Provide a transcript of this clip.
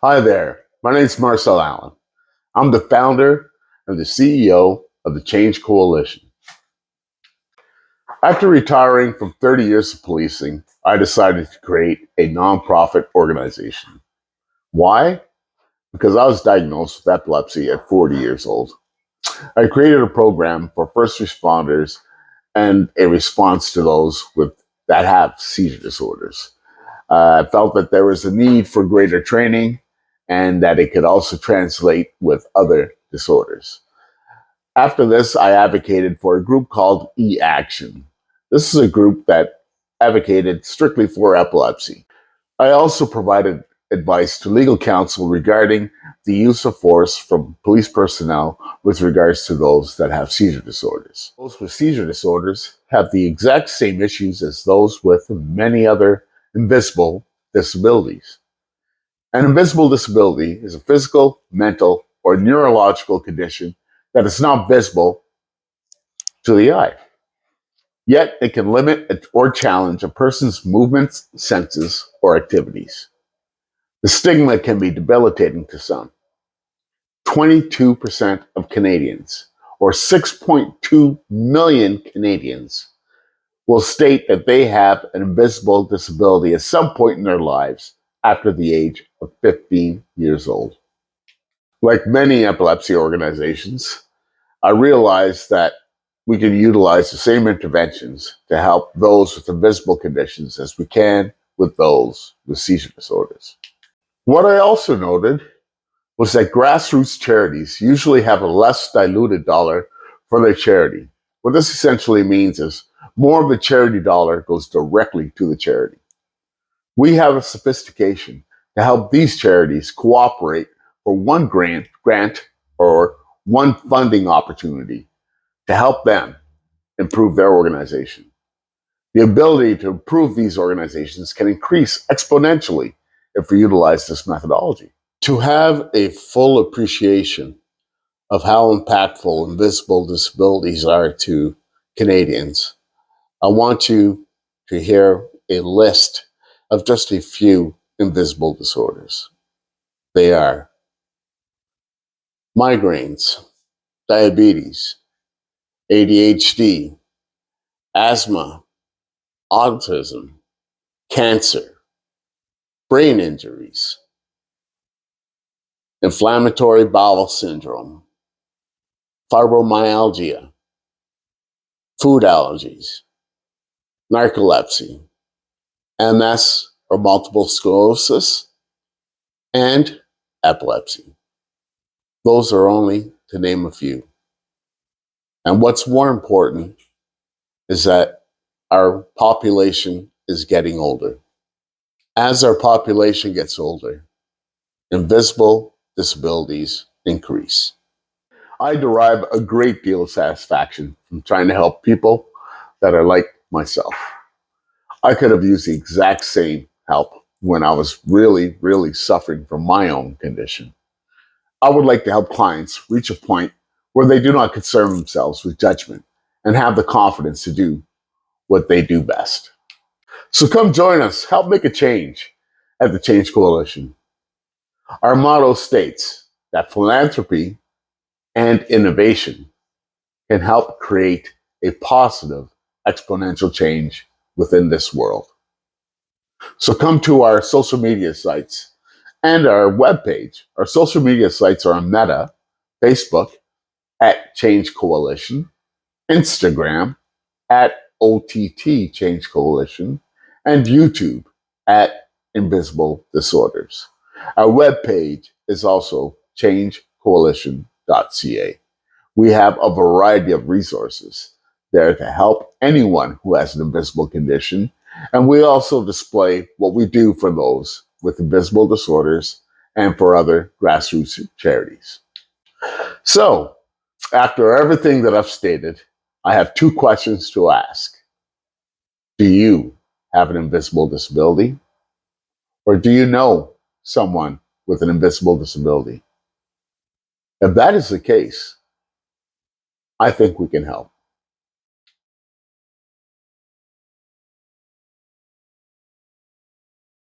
Hi there, my name is Marcel Allen. I'm the founder and the CEO of the Change Coalition. After retiring from 30 years of policing, I decided to create a nonprofit organization. Why? Because I was diagnosed with epilepsy at 40 years old. I created a program for first responders and a response to those that have seizure disorders. I felt that there was a need for greater training and that it could also translate with other disorders. After this, I advocated for a group called E-Action. This is a group that advocated strictly for epilepsy. I also provided advice to legal counsel regarding the use of force from police personnel with regards to those that have seizure disorders. Those with seizure disorders have the exact same issues as those with many other invisible disabilities. An invisible disability is a physical, mental, or neurological condition that is not visible to the eye. Yet it can limit or challenge a person's movements, senses, or activities. The stigma can be debilitating to some. 22% of Canadians, or 6.2 million Canadians, will state that they have an invisible disability at some point in their lives after the age of 15 years old. Like many epilepsy organizations, I realized that we can utilize the same interventions to help those with invisible conditions as we can with those with seizure disorders. What I also noted was that grassroots charities usually have a less diluted dollar for their charity. What this essentially means is more of the charity dollar goes directly to the charity. We have a sophistication to help these charities cooperate for one grant or one funding opportunity to help them improve their organization. The ability to improve these organizations can increase exponentially if we utilize this methodology. To have a full appreciation of how impactful invisible disabilities are to Canadians, I want you to hear a list of just a few invisible disorders. They are migraines, diabetes, ADHD, asthma, autism, cancer, brain injuries, inflammatory bowel syndrome, fibromyalgia, food allergies, narcolepsy, MS or multiple sclerosis, and epilepsy. Those are only to name a few. And what's more important is that our population is getting older. As our population gets older, invisible disabilities increase. I derive a great deal of satisfaction from trying to help people that are like myself. I could have used the exact same help when I was really suffering from my own condition. I would like to help clients reach a point where they do not concern themselves with judgment and have the confidence to do what they do best. So come join us, help make a change at the Change Coalition. Our motto states that philanthropy and innovation can help create a positive exponential change within this world. So come to our social media sites and our webpage. Our social media sites are on Meta, Facebook at Change Coalition, Instagram at OTT Change Coalition, and YouTube at Invisible Disorders. Our webpage is also changecoalition.ca. We have a variety of resources there to help anyone who has an invisible condition, and we also display what we do for those with invisible disorders and for other grassroots charities. So, after everything that I've stated, I have two questions to ask. Do you have an invisible disability? Or do you know someone with an invisible disability? If that is the case, I think we can help.